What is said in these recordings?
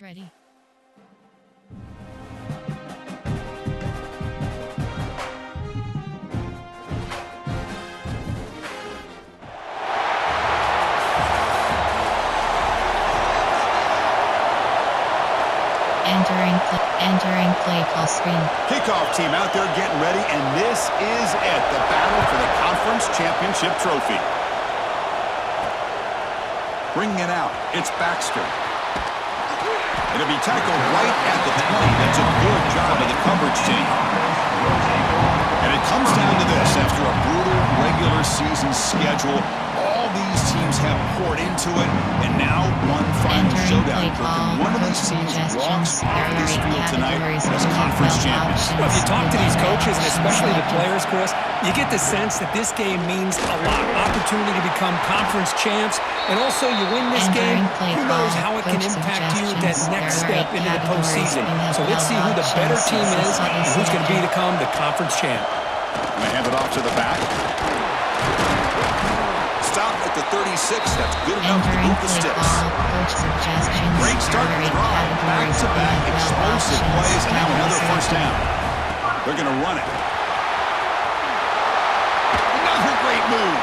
Ready. Entering play call screen. Kickoff team out there getting ready, and this is it, the battle for the conference championship trophy. Bringing it out, it's Baxter. It'll be tackled right at the 20. That's a good job of the coverage team. And it comes down to this. After a brutal regular season schedule, all these teams have poured into it, and now one final showdown. Can one of these teams walks off this field tonight as conference champions? Well, if you talk to these coaches, and especially the players, Chris, you get the sense that this game means a lot. Opportunity to become conference champs, and also you win this game, who knows how it can impact you that next step into the postseason. So let's see who the better team is and who's going to become the conference champ. I'm going to hand it off to the back. Stop at the 36. That's good enough to move the sticks. Great start to the drive. Back-to-back explosive plays, and now another first down. They're going to run it. Another great move.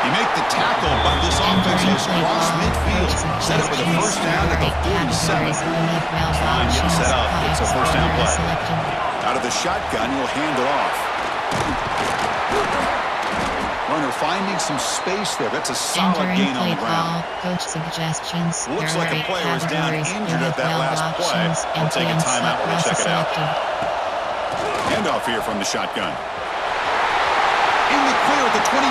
You make the tackle, but this offense has crossed midfield. Set up with a first down at the 47. Fine, getting set up. It's a first down play. Out of the shotgun, he'll hand it off. Runner finding some space there. That's a solid gain on the ground. Coach suggestions. Looks like a player is down injured at that last play. We'll take a timeout when we check it out. Handoff here from the shotgun. In the clear at the 25.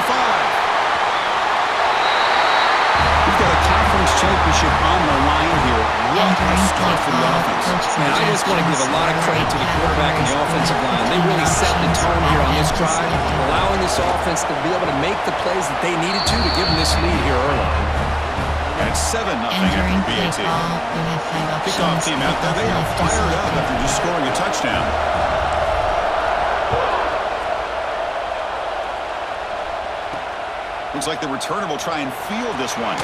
We've got a conference championship on the line here. What a start for the offense. Man, I just want to give a lot of credit to the quarterback and the offensive line. They really set the tone here on this drive, allowing this offense to be able to make the plays that they needed to give them this lead here early. And it's 7-0 after BAT. Kickoff team out there, they are fired up after just scoring a touchdown. Looks like the returner will try and field this one.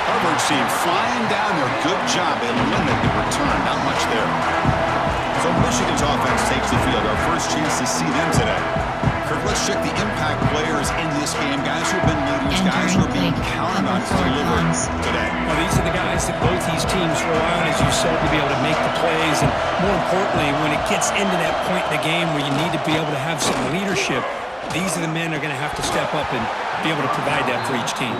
Coverage team flying down there. Good job. They limit the return. Not much there. So Michigan's offense takes the field. Our first chance to see them today. Kirk, let's check the impact players in this game. Guys who have been leaders. Guys who are being counted on to deliver today. Well, these are the guys that both these teams rely on, as you said, to be able to make the plays. And more importantly, when it gets into that point in the game where you need to be able to have some leadership, these are the men that are going to have to step up and be able to provide that for each team.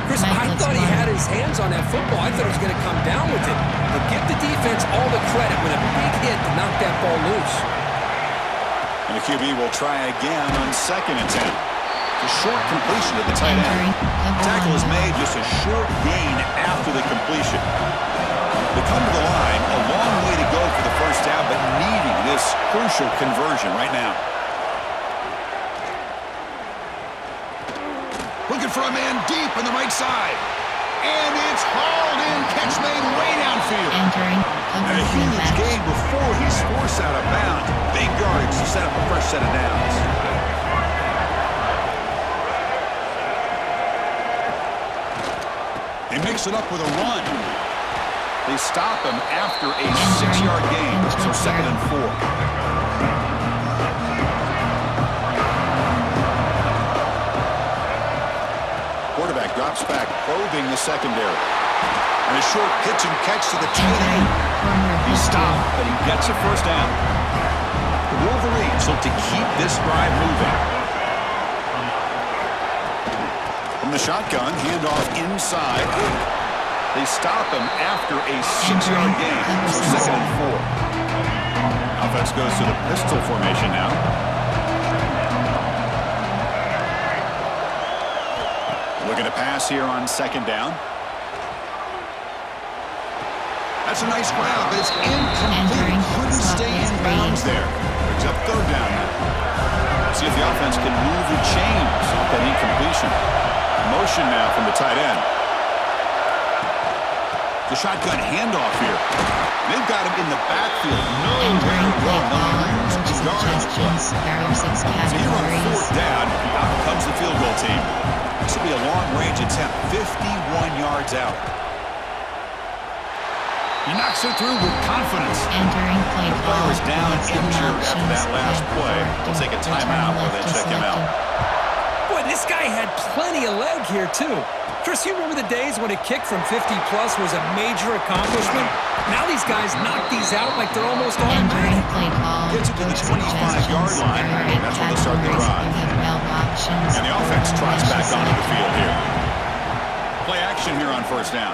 Chris, I thought he had his hands on that football. I thought he was going to come down with it. But give the defense all the credit with a big hit to knock that ball loose. And the QB will try again on second and 10. A short completion to the tight end. Tackle is made, just a short gain after the completion. They come to the line, a long way to go for the first down, but needing this crucial conversion right now. Looking for a man deep on the right side. And it's hauled in. Catch made way downfield. And a huge gain before he's forced out of bounds. Big yardage to set up a fresh set of downs. They mix it up with a run. They stop him after a 6-yard gain. So 2nd and 4. Quarterback drops back, probing the secondary. And a short pitch and catch to the tight end. He stopped, but he gets a first down. The Wolverines look to keep this drive moving. From the shotgun, handoff inside. They stop him after a 6-yard gain. So 2nd and 4. Offense goes to the pistol formation now. Looking to pass here on 2nd down. That's a nice grab, but it's incomplete. Couldn't stay in bounds there. Brings up 3rd down now. See if the offense can move the chains off that incompletion. Motion now from the tight end. The shotgun handoff here. They've got him in the backfield. Nowhere to go. So here on 4th down, out comes the field goal team. This will be a long-range attempt, 51 yards out. He knocks it through with confidence. Entering play The call. player is down and Coach injured after that last play. We'll take a timeout while they check him out. Boy, this guy had plenty of leg here, too. Chris, you remember the days when a kick from 50-plus was a major accomplishment? Now these guys knock these out like they're almost Entering automatic. play call. Gets it to the Coach 25-yard suggestions. line. There are That's where they'll start the categories. drive. You have well options. And the offense trots back onto the Selected. field here. Play action here on first down.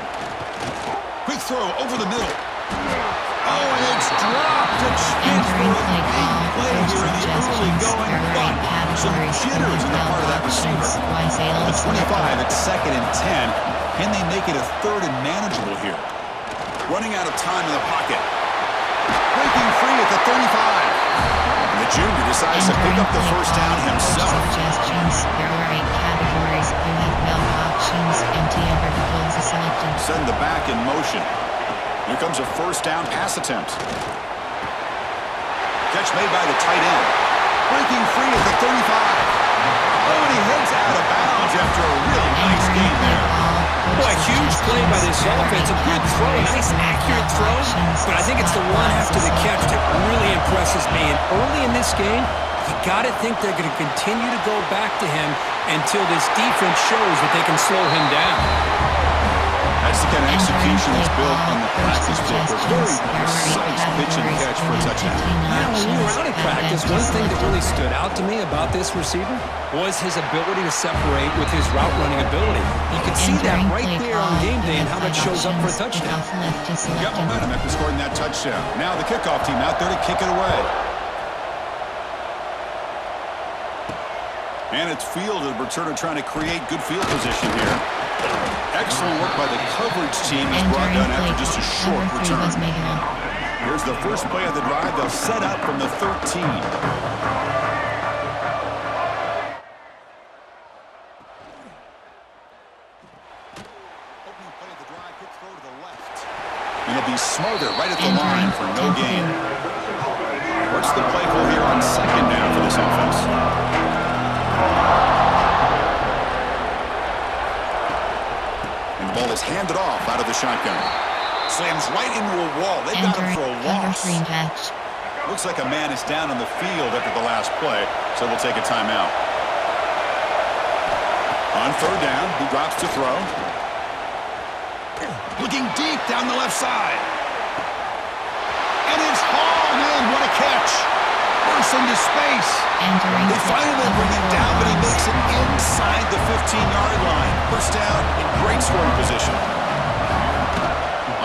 Quick throw over the middle. Oh, and it's dropped. A chance for Entering a play big call. play Coach here in the early suggestions. going, There are but some categories. You jitters in have the part of well that receiver. options. Wise The selected. 25 at 2nd and 10. Can they make it a 3rd and manageable here? Running out of time in the pocket. Breaking free at the 35. And the junior decides to pick Entering up the play first call. down himself. Coach suggestions. There are 8 categories. You have well options. Empty and verticals are selected. Send the back in motion. Here comes a first down pass attempt. Catch made by the tight end. Breaking free at the 35. Oh, and he heads out of bounds after a really nice game there. Boy, huge play by this offense. A good throw, nice accurate throw. But I think it's the one after the catch that really impresses me. And early in this game, you got to think they're going to continue to go back to him until this defense shows that they can slow him down. That's the kind of execution that's built on the practice field. A very precise pitch and catch for a touchdown. Yeah, when we were out at practice, one thing that really stood out to me about this receiver was his ability to separate with his route running ability. You can see that right there on game day and how that shows up for a touchdown. Got momentum after scoring that touchdown. Now the kickoff team out there to kick it away. And it's fielded. Returner trying to create good field position here. Excellent work by the coverage team as brought down after just a short return. Here's the first play of the drive. They'll set up from the 13. Opening play of the drive, quick throw to the left. And it'll be Smother right at the line for no gain. What's the play call here on 2nd down for this offense? And the ball is handed off out of the shotgun. Slams right into a wall. They've got him for a loss. Looks like a man is down on the field after the last play, so we'll take a timeout. On 3rd down, he drops to throw. Looking deep down the left side. And it's hauled in. What a catch. Bursts into space. They finally bring him down, but he makes it inside the 15-yard line. First down in great scoring position.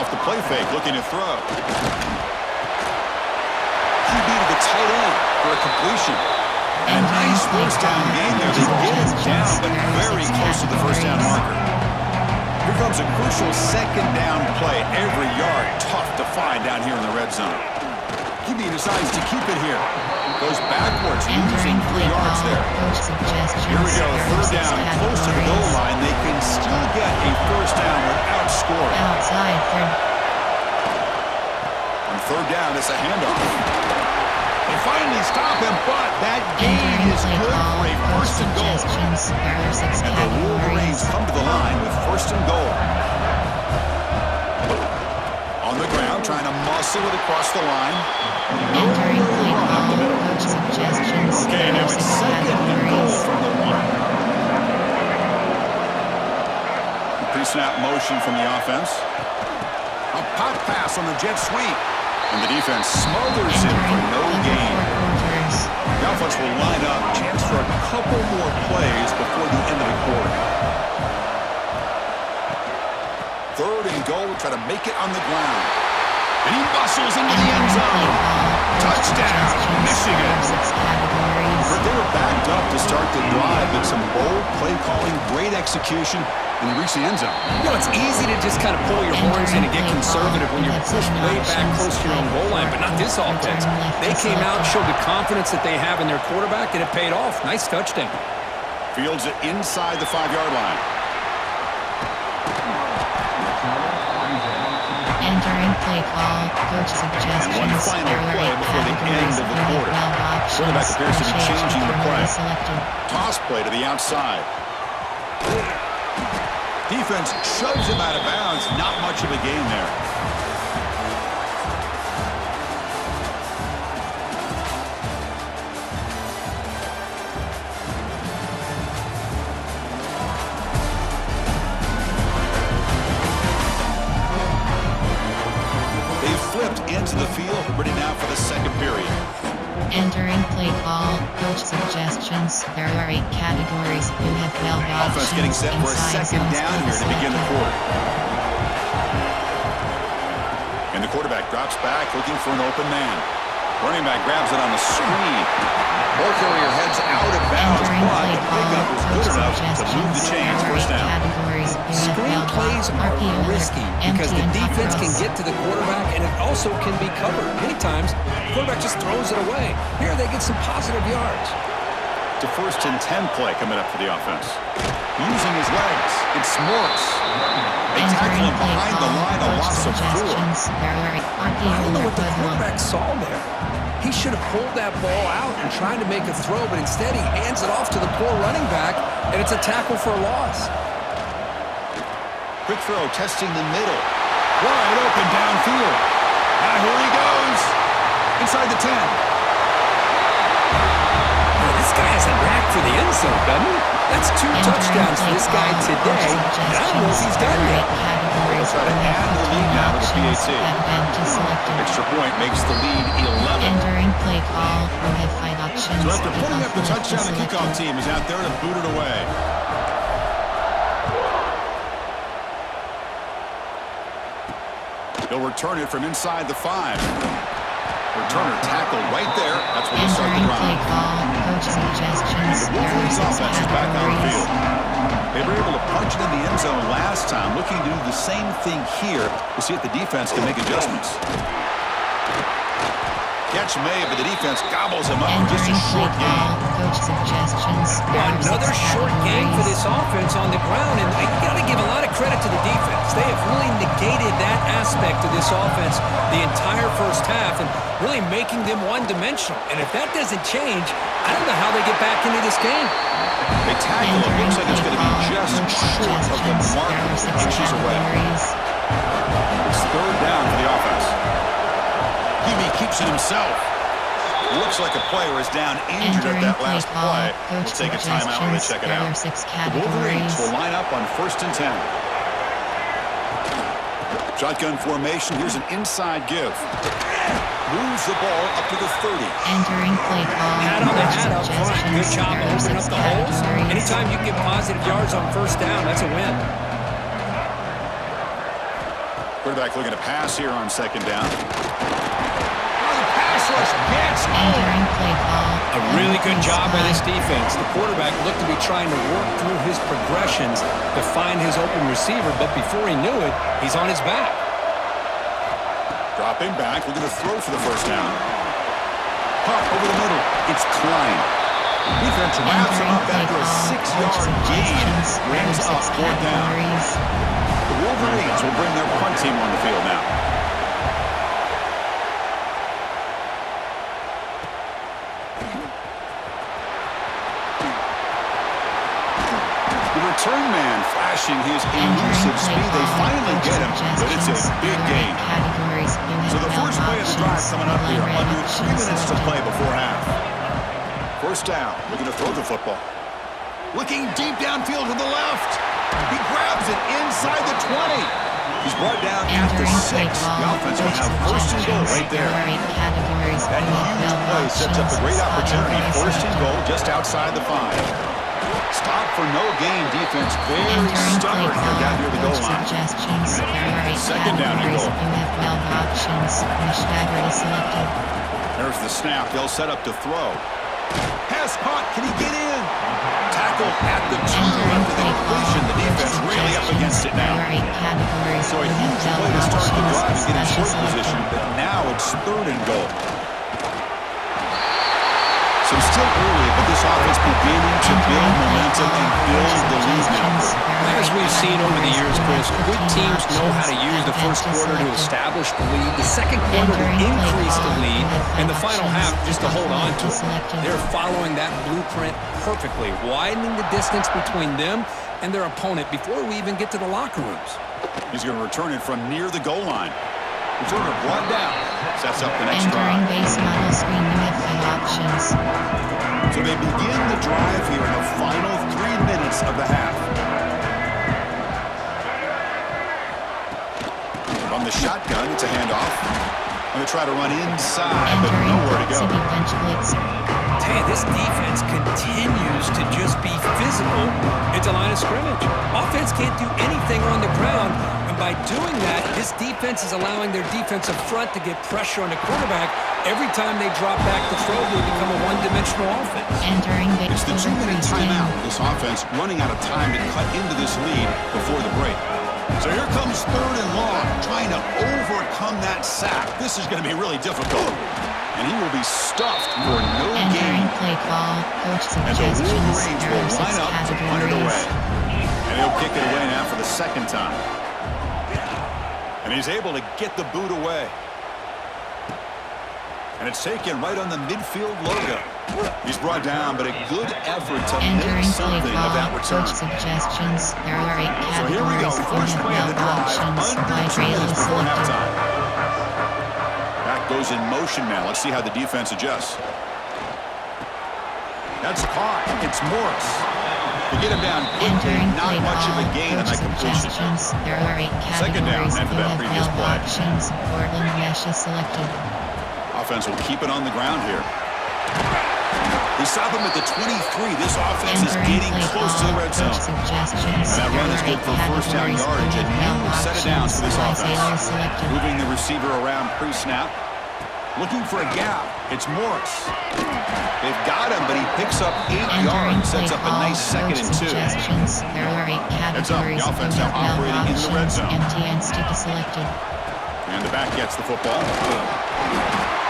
Off the play fake, looking to throw. QB to the tight end for a completion. And a nice first down gain there. They get him down, but very close to the first down marker. Here comes a crucial 2nd down play. Every yard tough to find down here in the red zone. QB decides to keep it here. Goes backwards, losing 3 yards there. Here we go, 3rd down, close to the goal line. They can still get a first down without scoring. Outside for On 3rd down, it's a handoff. They finally stop him, but that gain is good for a first and goal. And the Wolverines come to the line with 1st and goal. On the ground, trying to muscle it across the line. entering play call. Coach suggestions. Okay, now it's 2nd and goal from the 1. Pre-snap motion from the offense. A pop pass on the jet sweep. And the defense smothers him for no gain. The offense will line up. Chance for a couple more plays before the end of the quarter. 3rd and goal. Try to make it on the ground. And he bustles into the end zone. Touchdown, Michigan. But they were backed up to start the drive, but some bold play calling, great execution, and they reached the end zone. You know, it's easy to just kind of pull your horns in and get conservative when you're pushed way back close to your own goal line, but not this offense. They came out, showed the confidence that they have in their quarterback, and it paid off. Nice touchdown. Fields it inside the 5-yard line. Entering play call. Coach suggestions. And one final play before the end of the quarter. Quarterback appears to be changing the play. Toss play to the outside. Defense shoves him out of bounds. Not much of a gain there. ends of the field, ready now for the second period. Entering play call, coach suggestions. There are 8 categories. You have 12 Offense getting options set for a inside second zones down to here to begin the select. quarter. And the quarterback drops back, looking for an open man. Running back grabs it on the screen. Ball carrier heads out of bounds, Entering but play the call, pickup was coach good enough to move the suggestions. chains. There are First 8 down. categories. You have Screen 12 plays are RPO, risky because empty the and top defense can cross. get to the quarterback and it also can be covered. Many times, the quarterback just throws it away. Here they get some positive yards. To 1st and 10 play coming up for the offense. Using his legs, it's Morris. They tackle him behind the line, a loss of 4. I don't know what the quarterback saw there. He should have pulled that ball out and tried to make a throw, but instead he hands it off to the poor running back, and it's a tackle for a loss. Quick throw, testing the middle. Wide open downfield. Now here he goes. Inside the 10. Now, this guy has a knack for the end zone, doesn't he? That's 2 touchdowns for this guy today, and I don't know if he's done yet. They'll try to add the lead now to the PAT. Extra point makes the lead 11. Entering play call, you have 5 options. So after putting up the Kickoff touchdown, the selected. kickoff team is out there to boot it away. They'll return it from inside the 5. Returner tackled right there. That's when they start the Entering play drive. call, coach suggestions. The There are Wolverines 6 offense is back on the categories. field. They were able to punch it in the end zone last time, looking to do the same thing here to see if the defense can make adjustments. Catch made, but the defense gobbles him up for just a Entering play short call, gain. coach suggestions. There are 6 Another short game for categories. this offense on the ground, and you got to give a lot of credit to the defense. They have really negated that aspect of this offense the entire first half and really making them one-dimensional. And if that doesn't change, I don't know how they get back into this game. They tackle him. Looks like it's going to be just short of the mark, There are 6 inches away. categories. It's 3rd down for the offense. Hebe keeps it himself. Looks like a player is down injured at Entering that play last call, play. coach We'll take a timeout when they suggestions. check it There out. are 6 The Wolverines categories. will line up on 1st and 10. Shotgun formation. Here's an inside give. Moves the ball up to the 30. Entering play call, Hat on the coach hat up front. Good suggestions. job There are opening 6 up the holes. categories. Anytime you get positive yards on 1st down, that's a win. Quarterback looking to pass here on 2nd down. Pass rush gets Entering play call. A really good job by this Spy. defense. The quarterback looked to be trying to work through his progressions to find his open receiver, but before he knew it, he's on his back. Dropping back, looking to throw for the 1st down. Pop over the middle. It's Klein. Defense wraps him Entering up play after a call, 6-yard coach gain. suggestions. There Brings are up 6 4th down. categories. The Wolverines will bring their punt team on the field now. The return man flashing his elusive speed. They finally get him, but it's a big gain. So the first play of the drive coming up here. Under 3 minutes to play before half. 1st down, looking to throw the football. Looking deep downfield to the left. He grabs it inside the 20. He's brought down at the 6. The offense will have 1st and goal right there. That huge play sets up a great opportunity. 1st and goal just outside the 5. Stop for no gain defense. Very stubborn here down near the goal line. Second down and goal. You have 12 options. Which category selected? There's the snap. They'll set up to throw. Pass caught. Can he get in? Tackle at the 2 after the completion. The defense really up against it now. So a huge play to start the drive and get in short position, but now it's 3rd and goal. So still early, but this offense beginning to build momentum and build the lead now. As we've seen over the years, Chris, good teams know how to use the first quarter to establish the lead, the second quarter to increase the lead, and the final half just to hold on to it. They're following that blueprint perfectly, widening the distance between them and their opponent before we even get to the locker rooms. He's going to return it from near the goal line. Returner brought down. Sets up the next Entering drive. base model screen, you have 5 options. So they begin the drive here in the final 3 minutes of the half. From the shotgun, it's a handoff. And they try to run inside, but Entering nowhere to go. City bench blitz. Hey, this defense continues to just be physical into line of scrimmage. Offense can't do anything on the ground, and by doing that, this defense is allowing their defensive front to get pressure on the quarterback. Every time they drop back to throw, they become a one-dimensional offense. Entering the It's the 2-minute timeout. This offense running out of time to cut into this lead before the break. So here comes 3rd and long, trying to overcome that sack. This is going to be really difficult. And he will be stuffed for no gain. Entering play call. Coach And the suggestions. Wolverines There will are 6 line up to punt it away. categories. And he'll kick it away now for the 2nd time. And he's able to get the boot away. And it's taken right on the midfield logo. He's brought down, but a good effort to make Entering play something of that call. return. Coach suggestions. There are 8 So here we go, categories. first You play of have the no drive, options. under By 2 minutes Rayleigh before selected. halftime. Back goes in motion now. Let's see how the defense adjusts. That's caught. It's Morris. To get him down quickly, Entering not play much of a call. gain on Coach that completion. suggestions. There are 8 Second down categories. after You that have previous no play. options. Portland mesh is selected. Offense will keep it on the ground here. They stop him at the 23. This offense is Entering getting play close to the call. red zone. Coach suggestions. And that run is There good are for 8 first down categories. yardage. You A have new no set of downs for this options. By Taylor offense. selected. Moving the receiver around pre-snap. Looking for a gap. It's Morris. They've got him, but he picks up 8 Entering yards. play Sets up a call. nice 2nd Coach and 2. suggestions. There are 8 Heads up, the categories. offense You now have no operating in the red options. zone. Empty and sticky selected. And the back gets the football.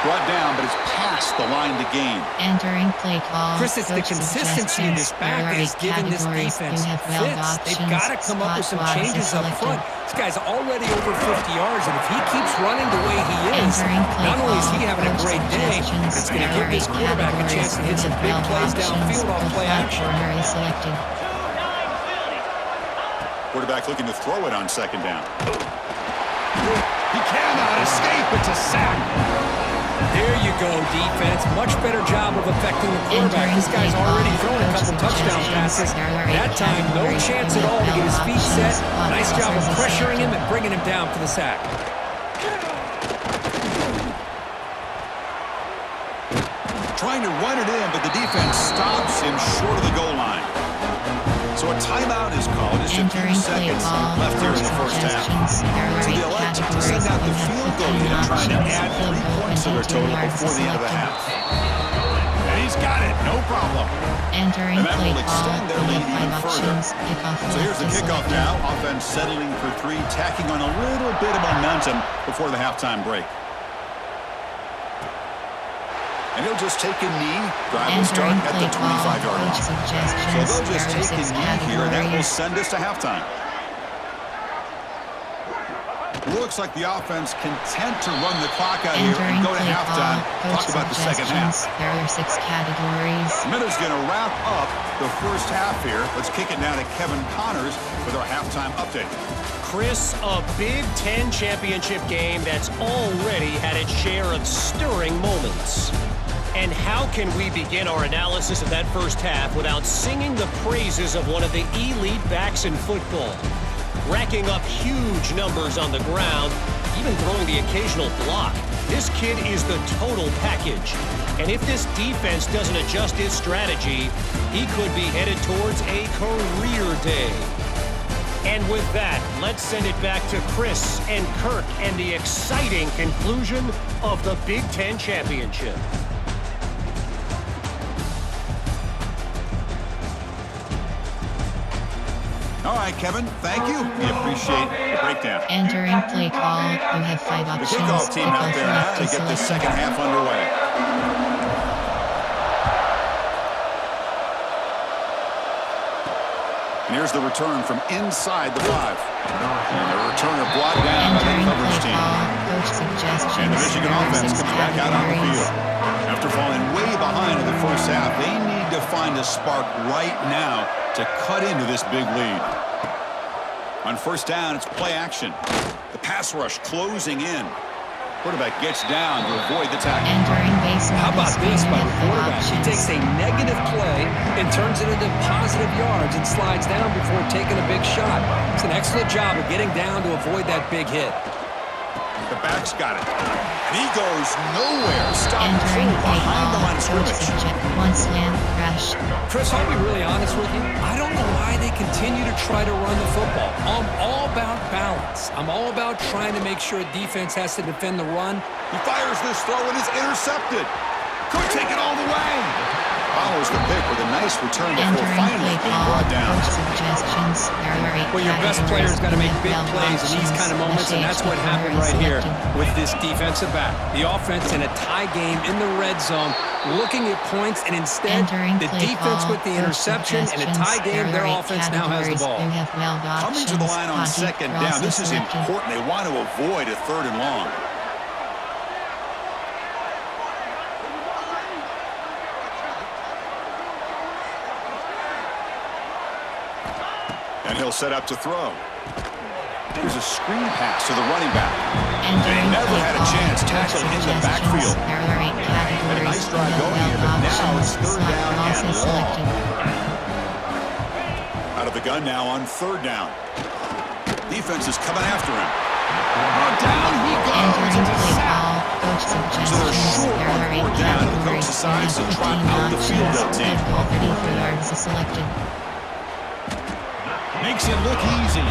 Brought down, but it's past the line to gain. Entering play call. Chris, it's the Coach consistency in this suggestions. back There that are is 8 giving this categories. defense You have 12 fits. options. They've got to come up with some Spot wise changes up selected. front. This guy's already over 50 yards, and if he keeps running the way he is, Entering play not only is he call. having a Coach great day, suggestions. it's going to There give are this 8 quarterback a chance to hit categories. some You big have plays 12 downfield off options. play Flat action. corner is selected. Quarterback looking to throw it on 2nd down. He cannot escape. It's a sack. There you go, defense. Much better job of affecting the quarterback. This guy's already thrown a couple touchdown passes. That time, no chance at all to get his feet set. Nice job of pressuring him and bringing him down for the sack. Trying to run it in, but the defense stops him short of the goal line. So a timeout is called. Just a few Entering play seconds call. left here in Coach the first half. suggestions. There are So 8 they elect to categories. send out the You have field goal 15 unit, trying to options. add Field 3 goal points to and their 18 total yards before the end of the selected. half. And he's got it, no problem. Entering And that play will call. extend their You lead have 5 even further. options. Kickoff So here's the left is kickoff selected. now. Offense settling for 3, tacking on a little bit of momentum before the halftime break. And he'll just take a knee. Drive will start Entering at play the call. 25-yard Coach line. So suggestions. they'll just There are take a 6 knee here, and that will categories. send us to halftime. Looks like the offense content to run the clock out here and Entering go to play halftime. call. Talk Coach about the second suggestions. half. There are 6 categories. Minutes going to wrap up the first half here. Let's kick it now to Kevin Connors with our halftime update. Chris, a Big Ten championship game that's already had its share of stirring moments. And how can we begin our analysis of that first half without singing the praises of one of the elite backs in football? Racking up huge numbers on the ground, even throwing the occasional block. This kid is the total package. And if this defense doesn't adjust its strategy, he could be headed towards a career day. And with that, let's send it back to Chris and Kirk and the exciting conclusion of the Big Ten championship. All right, Kevin, thank you. We appreciate the breakdown. Entering play call. You have 5 The options. kickoff team out there now left to is get the selected. second half underway. And here's the return from inside the 5. And the returner brought down by the Entering coverage play team. call. Coach suggestions. And the Michigan There are offense 6 comes back out on the categories. field. After falling way behind in the first half, they need to find a spark right now to cut into this big lead. On first down, it's play action. The pass rush closing in. Quarterback gets down to avoid the tackle. Entering base How about model this screen, by you the have 5 quarterback? He options. takes a negative play and turns it into positive yards and slides down before taking a big shot. It's an excellent job of getting down to avoid that big hit. The back's got it. And he goes nowhere. Stop Entering full play behind the call. line of Coach scrimmage. suggests one slam crash. Chris, I'll be really honest with you. I don't know why they continue to try to run the football. I'm all about balance. I'm all about trying to make sure defense has to defend the run. He fires this throw and is intercepted. Could take it all the way. Follows the pick with a nice return before Entering finally play being call. brought down. Coach suggestions. There are 8 Well, your best categories. player's got to make You big have plays in these options. kind of moments, and that's what happened right here with this defensive back. The offense in a tie game in the red zone, looking at points, and instead Entering the play defense call. with the Coach interception in a tie suggestions. game, There their are 8 offense now has the categories. ball. You have 12 Coming to the line on options. second Pocket down. This is crossing selected. important. They want to avoid a 3rd and long. And he'll set up to throw. There's a screen pass to the running back. Entering They never play had a call. chance Coach tackling in the suggestions. backfield. There are 8 categories. Had a nice drive You have going here, 12 but now options. it's 3rd Slot down crossing and long. selected. Out of the gun now on 3rd down. Defense is coming after him. Down he goes. Entering It's a play sack. call. Coach So they're suggestions. short There on are 8 4th down. The coach categories. You decides to have trot 15 out the field goal options. team. Field goal 34 yards is selected. Makes it look easy.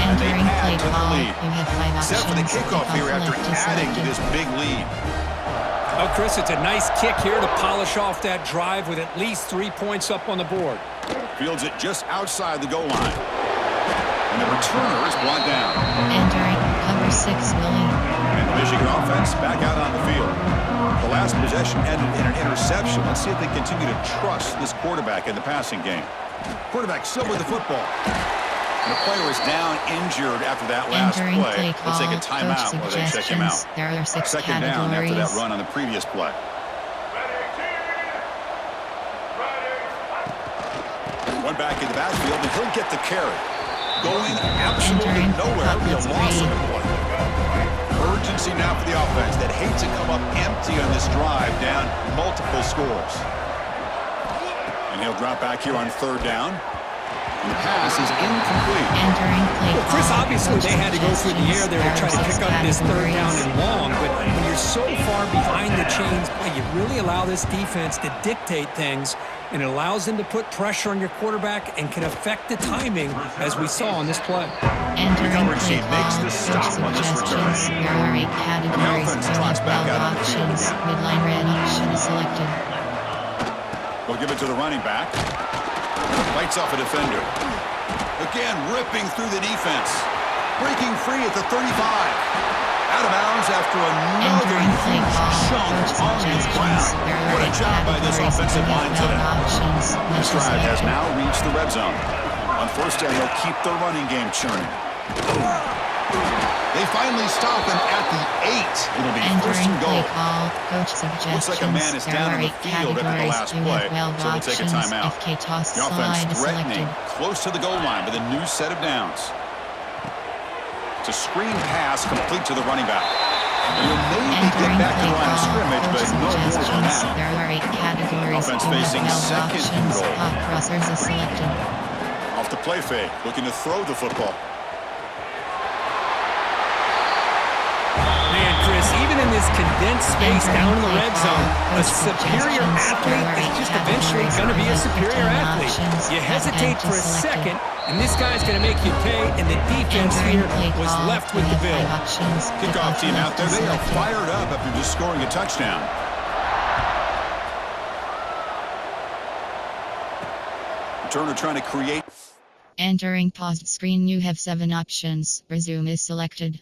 Entering add play to the call. lead. You have 5 options. Except for the kickoff here after left is adding to selected. this big lead. Oh, Chris, it's a nice kick here to polish off that drive with at least 3 points up on the board. Fields it just outside the goal line. And the returner is brought down. Entering cover 6 Willie. And the Michigan offense back out on the field. The last possession ended in an interception. Let's see if they continue to trust this quarterback in the passing game. Quarterback still with the football. And the player is down injured after that last Entering play. play Let's take a call. timeout Coach while they check him out. suggestions. There are 6 Second down after that categories. run on the previous play. One back in the backfield, and he'll get the carry. Going absolutely Entering nowhere. It'll be a pocket loss of three. the play. Urgency now for the offense that hates to come up empty on this drive, down multiple scores. And he'll drop back here on 3rd down. And the pass is incomplete. Entering play Well, Chris, call. obviously Coach they had to go through the air there to try to suggestions. pick up this 3rd down Categories. and long, but when you're so far behind the chains, boy, you really allow this defense to dictate things, and it allows them to put pressure on your quarterback and can affect the timing, as we saw on this play. Entering coverage play team makes call. the stop Coach on this return. suggestions. There are 8 categories. offense You trots have back 12 out on the field options. again. Midline red option is selected. We'll give it to the running back. Bites off a defender. Again, ripping through the defense. Breaking free at the 35. Out of bounds after another Entering play huge call. chunk Coach on the suggestions. ground. There are What a 8 job by this categories. offensive You line have 12 today. options. This Mesh is drive has selected. now reached the red zone. On 1st down, they'll keep their running game churning. They finally stop him at the 8. It'll be 1st Entering and play goal. call. Coach suggestions. Looks like a man is There down are on the 8 field after the categories. last You play, have 12 so we'll take a options. timeout. FK toss The offense slide is threatening selected. close to the goal line with a new set of downs. It's a screen pass complete to the running back. And he'll maybe get Entering back to play the line of call. scrimmage, but Coach no more than suggestions. that. There are 8 categories. Offense You have facing 12 second and options. goal. Hot crossers is selected. Off the play fake, looking to throw the football. Man, Chris, even in this condensed space down in the red zone, a superior athlete is just eventually going to be a superior athlete. You hesitate for a second, and this guy's going to make you pay, and the defense Entering here play was call. left with You the have bill. 5 options. Kickoff team out there, is they are selected. fired up after just scoring a touchdown. Turner trying to create. Entering paused screen. You have 7 options. Resume is selected.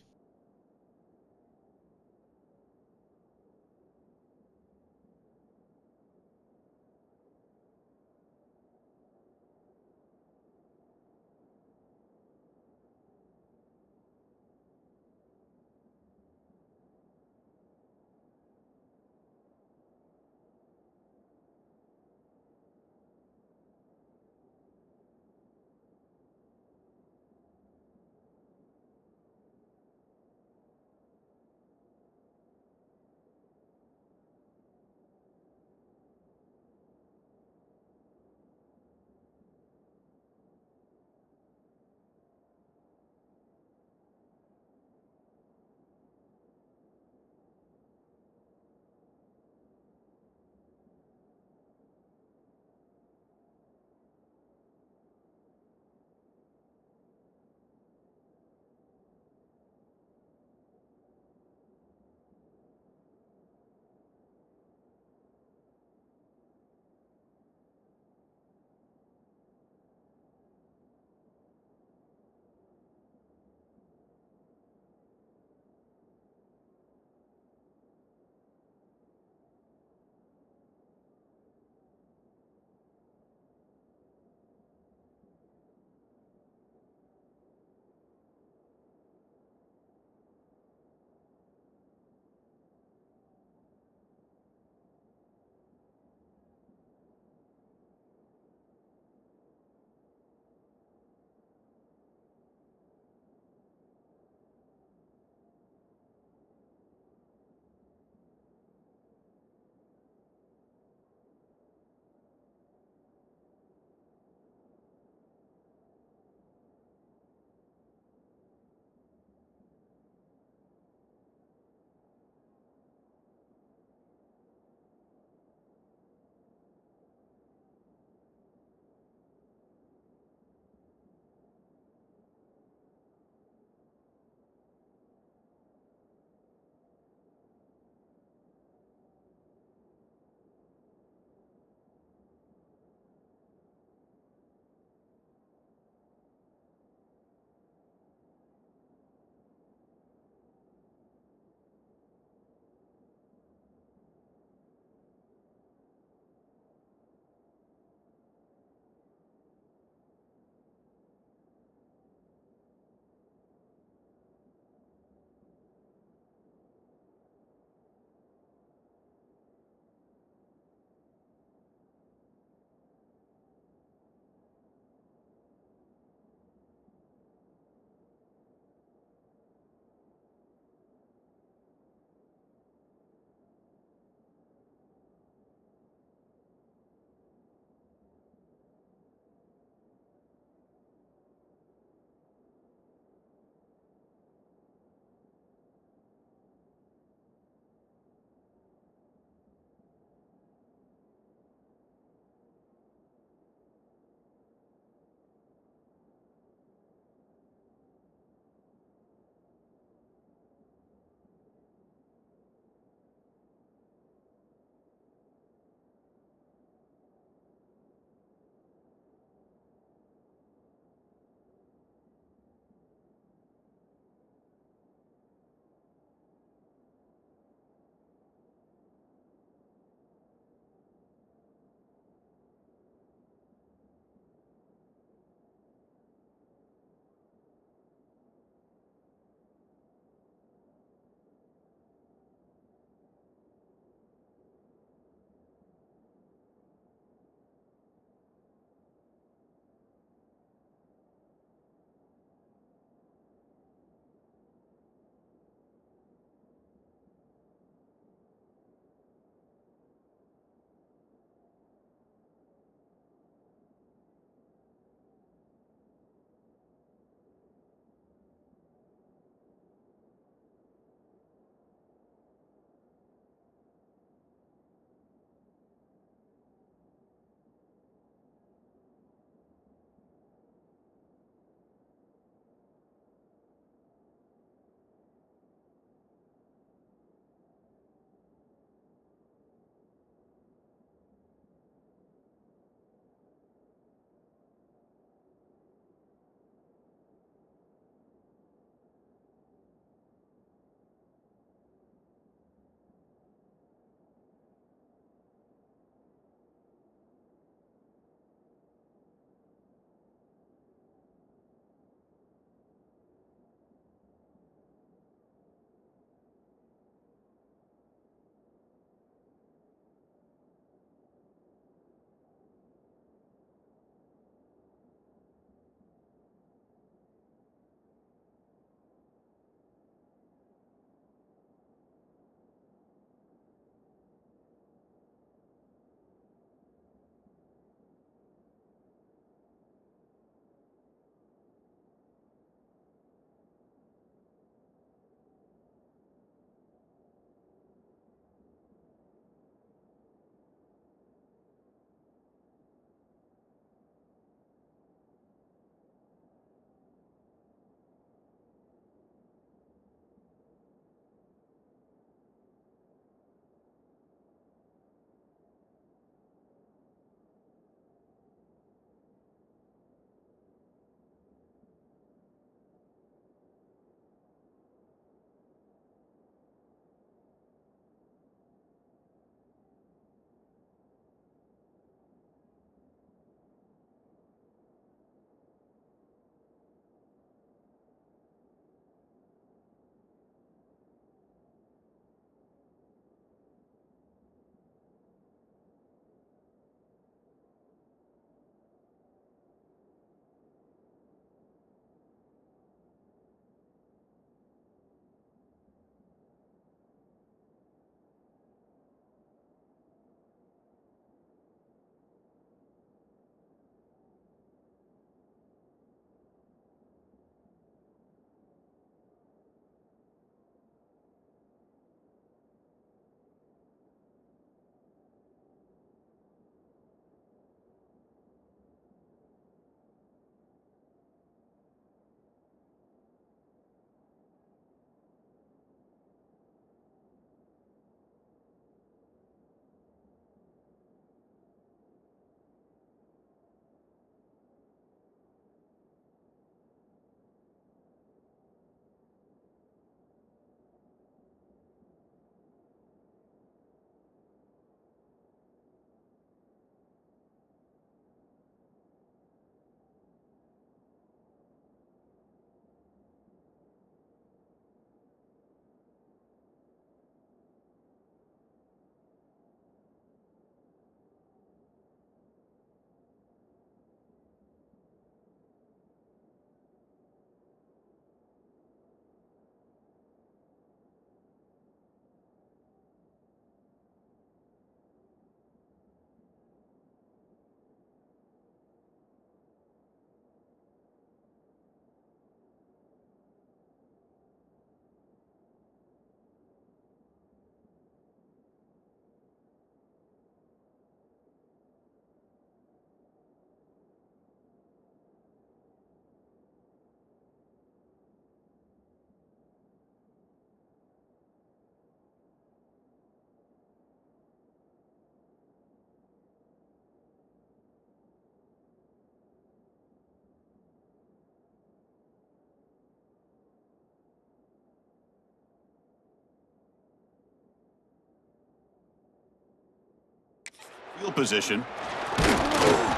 field position.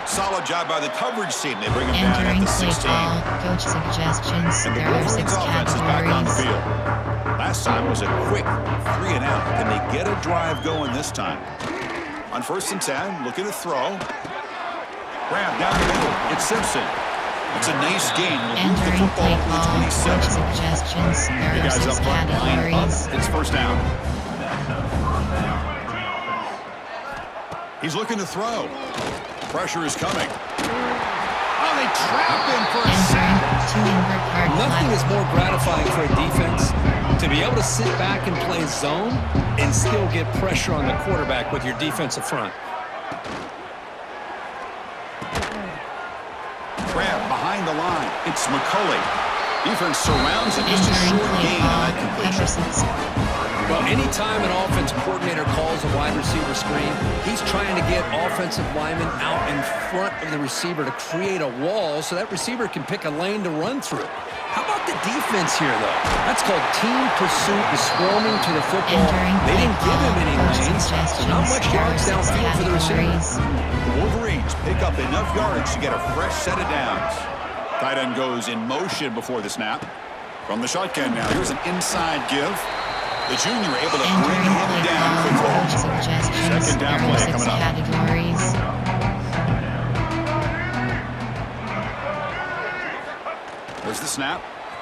Solid job by the coverage team. They bring him down at Entering the play 16. call. Coach suggestions. And the There are Wolverines 6 offense is back on the categories. field. Last time was a quick 3 and out. Can they get a drive going this time? On 1st and 10, looking to throw. Grab down the middle. It's Simpson. It's a nice gain. We'll move the Entering football play to the call. 27. Coach suggestions. The There are guys 6 up front line up. categories. It's 1st down. He's looking to throw. Pressure is coming. Oh, they trap him for a Entering sack. 2 invert guard Nothing flat. is more gratifying for a defense to be able to sit back and play zone and still get pressure on the quarterback with your defensive front. Grab behind the line. It's McCulley. Defense surrounds him. Just a Entering short play gain on that call. completion. Pepperson's. Well, anytime an offensive coordinator calls a wide receiver screen, he's trying to get offensive linemen out in front of the receiver to create a wall so that receiver can pick a lane to run through. How about the defense here, though? That's called team pursuit and swarming to the football. Entering They play didn't give him call. any Coach lanes, so not much suggestions. There are yards 6 downfield for the receiver. categories. The Wolverines pick up enough yards to get a fresh set of downs. Tight end goes in motion before the snap. From the shotgun now, here's an inside give. The junior able to bring Entering him play down call. quickly. Coach suggestions. Second down There are play 6 coming up. categories. There's the snap.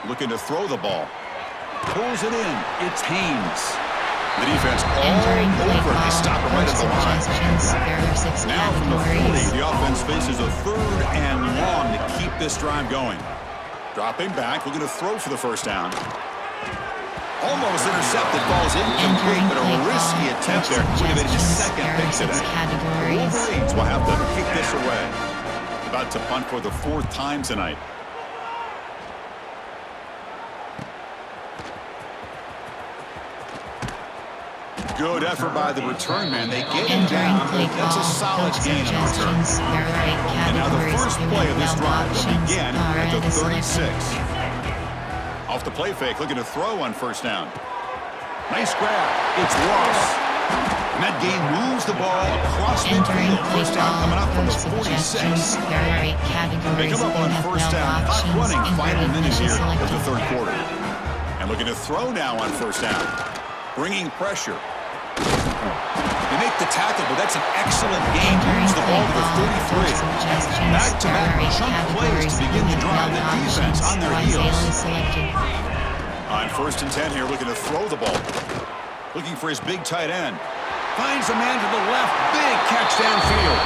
Looking to throw the ball. Pulls it in. It's Haynes. The defense all Entering play over. They call. stop him right Coach at the line. suggestions. There are 6 Now from the 40, categories. the offense faces a 3rd and long to keep this drive going. Dropping back, looking to throw for the 1st down. Almost intercepted, falls incomplete, Entering but play a risky call. attempt Coach there. Would have been his suggestions. 2nd There pick are 6 today. categories. Wolverines will have to kick this away. About to punt for the 4th time tonight. Good effort by the return man. They get him Entering down. play That's a call. solid Coach gain on return. suggestions. There are 8 And now the categories. first You play have of this no drive will options. begin at the Already selected. 36. Off the play fake, looking to throw on 1st down. Nice grab. It's Ross. And that game moves the ball across Entering midfield. play 1st down call. coming up from the Coach suggestions. 46. There are 8 They categories. come up You on have 1st no down. Clock options. running. Final Inverted minute mission here of the selected. 3rd quarter. And looking to throw now on 1st down. Bringing pressure. They make the tackle, but that's an excellent game. Entering Moves the ball to play the call. 33. Coach suggestions. Back-to-back There are 8 chunk plays categories. to begin You the have drive. no The defense options. on their Wisely heels. selected. On 1st and 10 here, looking to throw the ball. Looking for his big tight end. Finds a man to the left. Big catch downfield.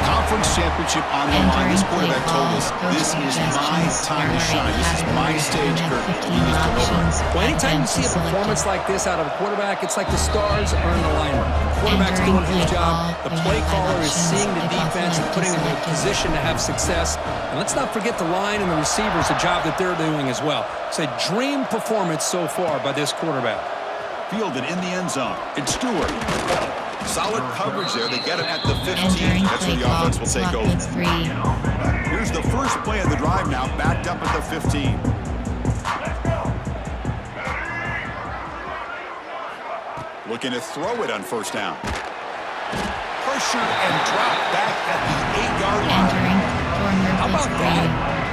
Conference championship on the line. This quarterback told us, this is my time to shine. This is my stage, Kirk. He is delivering. Well, anytime you see a performance like this out of a quarterback, it's like the stars are in alignment. The quarterback's doing his job. The play caller is seeing the defense and putting them in a position to have success. And let's not forget the line and the receivers, the job that they're doing as well. It's a dream performance so far by this quarterback. Fielded in the end zone. It's Stewart. Solid coverage there. They get him at the 15. Entering That's where play the call. offense will take Clock over. with 3. Here's the first play of the drive now, backed up at the 15. Looking to throw it on 1st down. Pressured and dropped back at the 8-yard line. Entering corner How blitz about 3. that?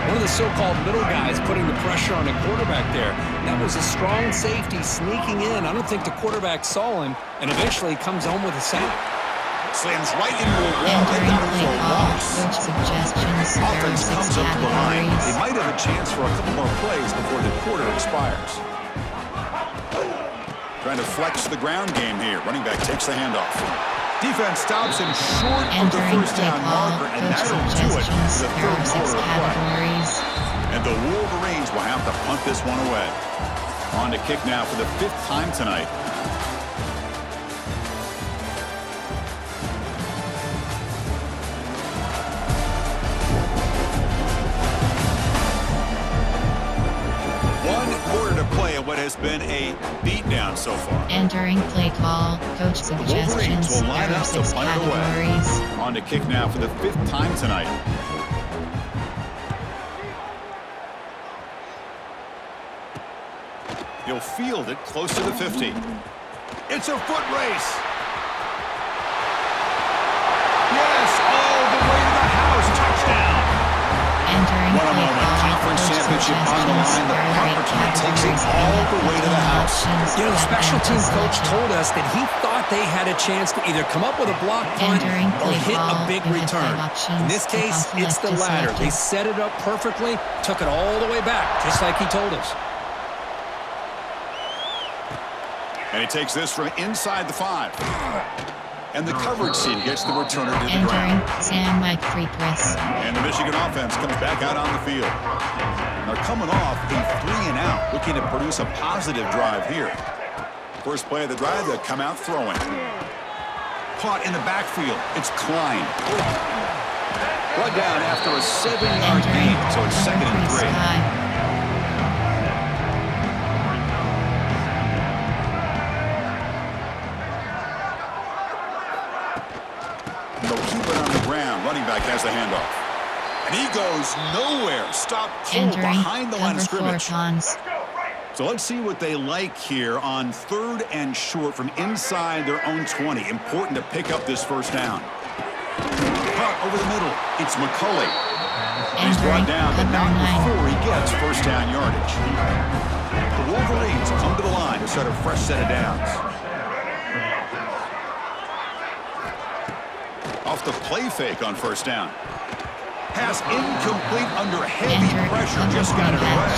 One of the so-called middle guys putting the pressure on the quarterback there. That was a strong safety sneaking in. I don't think the quarterback saw him, and eventually comes home with a sack. Slams right into a wall. They Entering got him play for a call. loss. Coach suggestions. There are Offense 6 comes up to the line. They categories. might have a chance for a couple more plays before the quarter expires. Trying to flex the ground game here. Running back takes the handoff. Defense stops him short of the Entering 1st play down call. marker, and Coach that'll do it suggestions. for the There 3rd are 6 quarter of play. categories. And the Wolverines will have to punt this one away. On to kick now for the 5th time tonight. One quarter to play in what has been a beatdown so far. Entering play call. Coach Wolverines suggestions. will There line are up to 6 punt it away. categories. On to kick now for the 5th time tonight. He'll field it close to the 50. It's a foot race. what a moment. Conference championship on the line. The punt return takes it all the way to the house. You know, the special team coach told us that he thought they had a chance to either come up with a block punt or hit a big return. In this case, it's the latter. They set it up perfectly, took it all the way back, just like he told us. And he takes this from inside the 5. And the coverage team gets the returner to the ground. Sam Prepress. And the Michigan offense comes back out on the field. They're coming off a 3-and-out, looking to produce a positive drive here. First play of the drive, they'll come out throwing. Caught in the backfield. It's Klein. Brought down after a 7-yard gain, so it's 2nd and 3. Running back has the handoff. And he goes nowhere. Stop cold behind the line of scrimmage. So let's see what they like here on 3rd and short from inside their own 20. Important to pick up this first down. Caught over the middle. It's McCulley. He's brought down, but not before he gets first down yardage. The Wolverines come to the line to start a fresh set of downs. Off the play fake on first down. Pass incomplete under heavy pressure. Just got it away.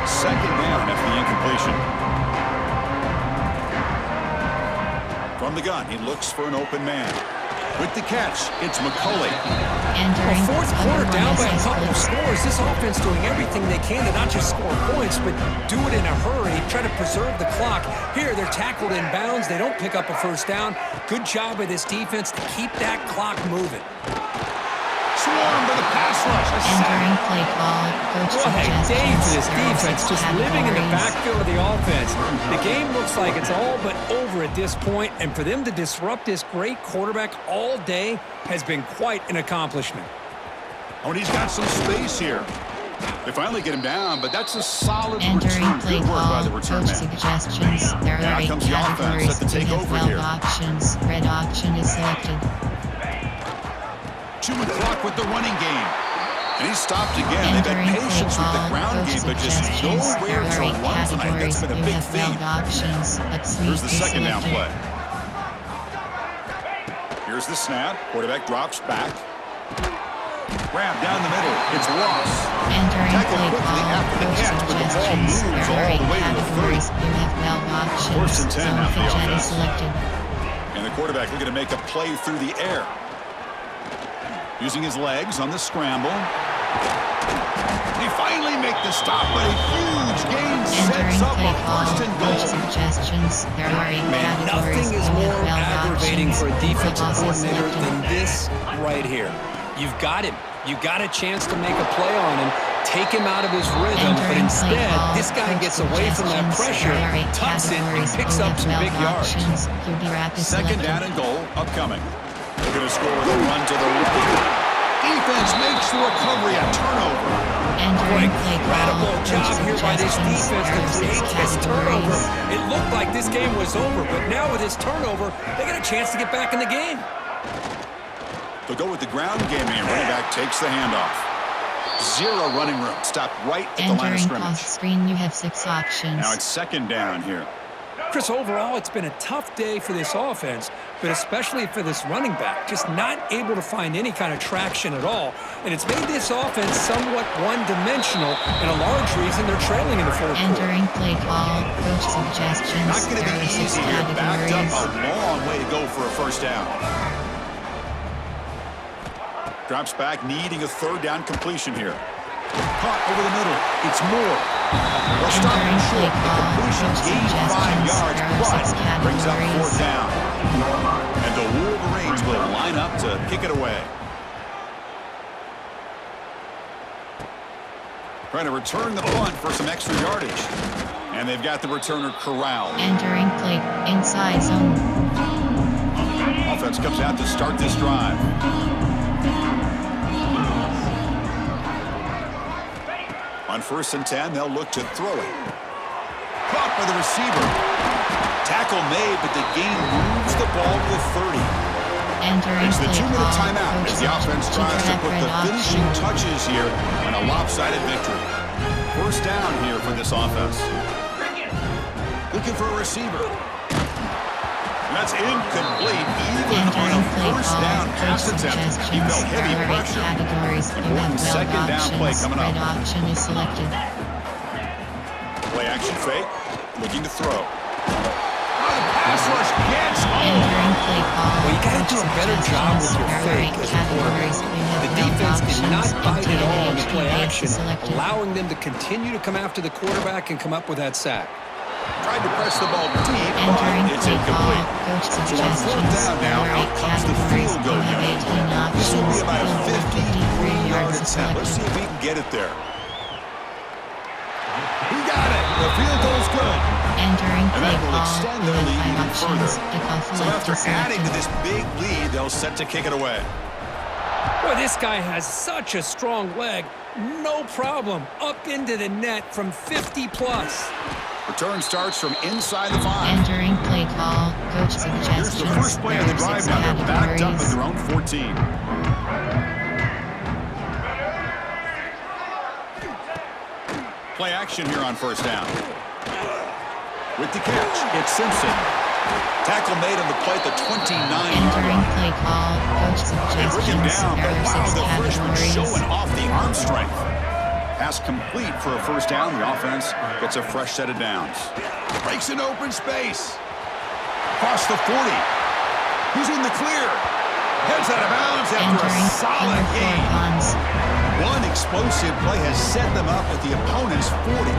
2nd down after the incompletion. From the gun, he looks for an open man. With the catch, it's McCulley. Well, fourth quarter down by a couple of scores. This offense doing everything they can to not just score points, but do it in a hurry, try to preserve the clock. Here, they're tackled in bounds. They don't pick up a first down. Good job by this defense to keep that clock moving. Swarm by the pass rush. Entering play call. What a day for this defense, just living in the backfield of the offense. The game looks like it's all but over at this point, and for them to disrupt this great quarterback all day has been quite an accomplishment. Oh, and he's got some space here. They finally get him down, but that's a solid Entering return. play Good work by call. the return Coach man. suggestions. There Now are 8 comes the offense categories. set to take We have over 12 here. options. Red option is selected. Chewing clock with the running game. And he's stopped again. They've Entering had play patience with the call. ground Coach game, but just suggestions. There nowhere are to 8 run tonight. categories. That's been a You big have 12 theme. options. Here's the second down selected. play. Here's the snap. Quarterback drops back. Grab down the middle. It's Ross. Entering Tackled play quickly call. after the Coach catch, but the ball suggestions. moves There are all 8 the way to the 30. categories. You have 12 options. First and 10 Zone now for the fidget is offense. selected. And the quarterback looking to make a play through the air. Using his legs on the scramble. They finally make the stop, but a huge gain Entering sets up play a call. first and Coach goal. suggestions. There are 8 Man, categories. nothing is You more have 12 aggravating options. for a defensive Also coordinator selected. than this right here. You've got him. You've got a chance to make a play on him, take him out of his rhythm, but Entering play instead, call. this guy Coach gets away from that suggestions. pressure, There are 8 tucks it, and categories. picks You up have some 12 big yards. options. QB wrap is Second selected. down and goal upcoming. They're going to score with a run to the right. Defense makes the recovery a turnover. Entering play call. Incredible job Coach here by this suggestions. defense There are to 6 create this turnover. categories. It looked like this game was over, but now with this turnover, they got a chance to get back in the game. They'll go with the ground game here. Running back takes the handoff. 0 running room. Stop right at the line of Entering scrimmage. off screen, you have 6 options. Now it's second down here. Chris, overall, it's been a tough day for this offense, but especially for this running back. Just not able to find any kind of traction at all. And it's made this offense somewhat one-dimensional, and a large reason they're trailing in the fourth quarter. Entering play call. Coach suggestions. Not going to There are be 6 easy here. Backed up categories. a long way to go for a first down. Drops back, needing a third down completion here. Caught over the middle. It's Moore. They'll stop him Entering short. play The call. completion Coach gained 5 suggestions. yards, There are 6 but brings up categories. fourth down. And the Wolverines will line up to kick it away. Trying to return the punt for some extra yardage. And they've got the returner corralled. Entering play inside zone. Offense comes out to start this drive. On 1st and 10, they'll look to throw it. Caught by the receiver. Tackle made, but the gain moves the ball to the 30. Entering It's the play 2-minute call. timeout Coach as the offense tries to put red the finishing option. touches here on a lopsided victory. First down here for this offense. Looking for a receiver. That's incomplete. Even on a Entering play first call. down pass Coach attempt, he suggestions. felt heavy There are 8 pressure. categories. You have Important weld second down play options. coming up. Red option is selected. Play action fake. Looking to throw. Oh, the pass rush gets Entering play call. Well, you got to Coach do a better job with your suggestions. There are fake 8 as a quarterback. categories. You have The weld defense did not options. bite at all on the play MTNHPS action, is selected. allowing them to continue to come after the quarterback and come up with that sack. Tried to press the ball deep, Entering but it's play call. incomplete. Coach So on suggestions. fourth down There now, are out 8 comes the categories. field You goal have unit. 18 options. This will be about a 53 53-yard yards is attempt. Let's see selected. if he can get it there. He got it. The field goal's good. Entering And play that will call. extend You their have lead 5 even options. further. Kickoff So left after is adding to selected. this big lead, they'll set to kick it away. Boy, this guy has such a strong leg. No problem. Up into the net from 50 plus. Return starts from inside the 5. Entering play call. Coach Here's suggestions. the first play of the There are drive 6 now. They're backed up at categories. their own 14. Play action here on first down. With the catch, it's Simpson. Tackle made on the play at the 29-yard Entering line. play call. Coach They bring him suggestions. down, There but are wow, 6 the freshman categories. showing off the arm strength. Pass complete for a first down. The offense gets a fresh set of downs. Breaks an open space. Across the 40. He's in the clear. Heads out of bounds after a Entering solid number 4 gain. Bonds. One explosive play has set them up at the opponent's 40.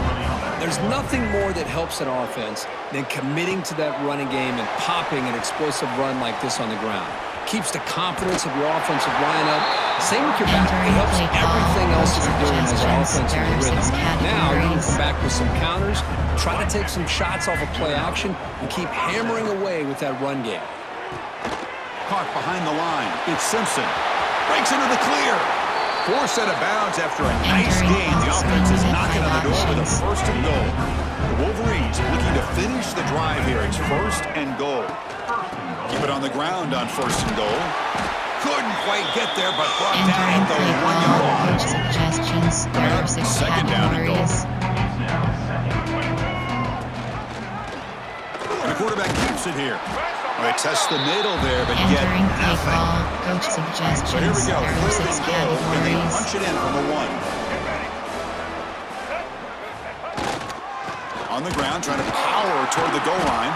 There's nothing more that helps an offense than committing to that running game and popping an explosive run like this on the ground. Keeps the confidence of your offensive line up. Same with your back. It Entering helps play call. everything else that you're doing as an offensive There are rhythm. 6 Now you can categories. come back with some counters, try to take some shots off of play action, and keep hammering away with that run game. Caught behind the line. It's Simpson. Breaks into the clear. 4 set of bounds after a nice Entering gain. The off offense is screen with knocking on the door with a options. first and goal. The Wolverines looking to finish the drive here. It's first and goal. Keep it on the ground on first and goal. Couldn't quite get there, but brought down Entering at the play 1-yard call. line. Coach suggestions. There are 6 Second down and goal. categories. And the quarterback keeps it here. Well, they test the middle there, but get Entering play nothing. call. Coach suggestions. So here we go. There are Third 6 and goal, and they categories. punch it in from the 1. On the ground, trying to power toward the goal line.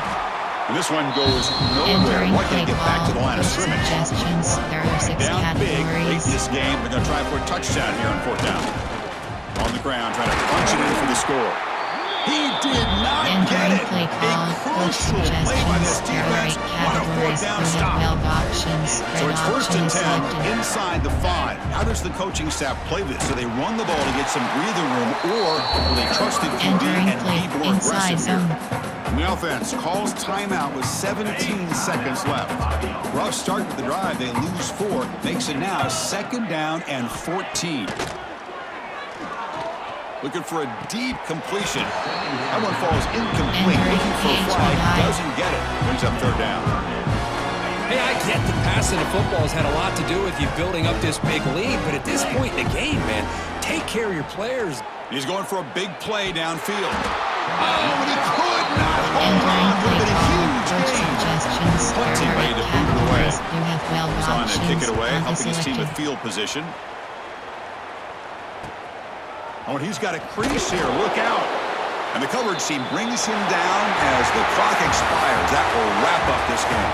And this one goes nowhere. Entering Why play can't get back to the call. line of Coach scrimmage? suggestions. There are 6 Down big late in categories. this game. They're going to try for a touchdown here on fourth down. On the ground, trying to punch it in for the score. He did not get Entering it. play call. A Coach crucial play by this suggestions. There are defense. 8 What a fourth categories. down You stop. have weld options. So Red it's first option and is 10 selected. inside the 5. How does the coaching staff play this? Do they run the ball to get some breathing room, or will they trust the QB Entering and play be more inside aggressive here? zone. And the offense calls timeout with 17 seconds left. Rough start to the drive. They lose 4. Makes it now second down and 14. Looking for a deep completion. That one falls incomplete. Entering Looking for a PH flag. line. Doesn't get it. Brings up third down. Hey, I get that passing the football has had a lot to do with you building up this big lead, but at this point in the game, man, take care of your players. He's going for a big play downfield. Oh, and he could not hold Entering on. Would have play been a call. huge Coach gain. suggestions. Plenty There are ready 8 to boot it away. categories. You have weld He's on to options. kick it away, One is helping his team with selected. field position. Oh, and he's got a crease here. Look out. And the coverage team brings him down as the clock expires. That will wrap up this game.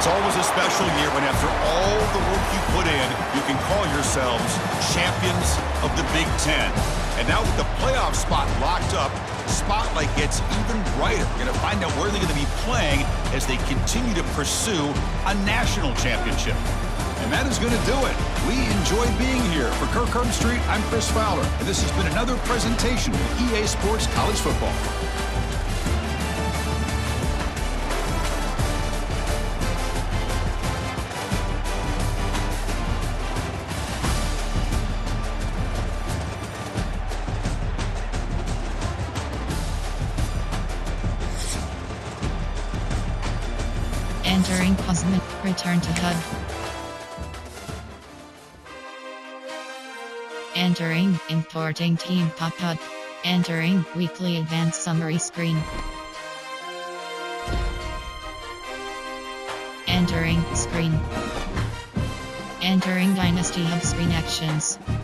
It's always a special year when after all the work you put in, you can call yourselves champions of the Big Ten. And now with the playoff spot locked up, spotlight gets even brighter. We're going to find out where they're going to be playing as they continue to pursue a national championship. And that is going to do it. We enjoy being here. For Kirk Herbstreit, I'm Chris Fowler, and this has been another presentation of EA Sports College Football. Entering Entering Cosmic. Return to HUD. Entering Importing Team Pop HUD. Entering Weekly Advanced Summary Screen. Entering Screen. Entering Dynasty Hub Screen Actions.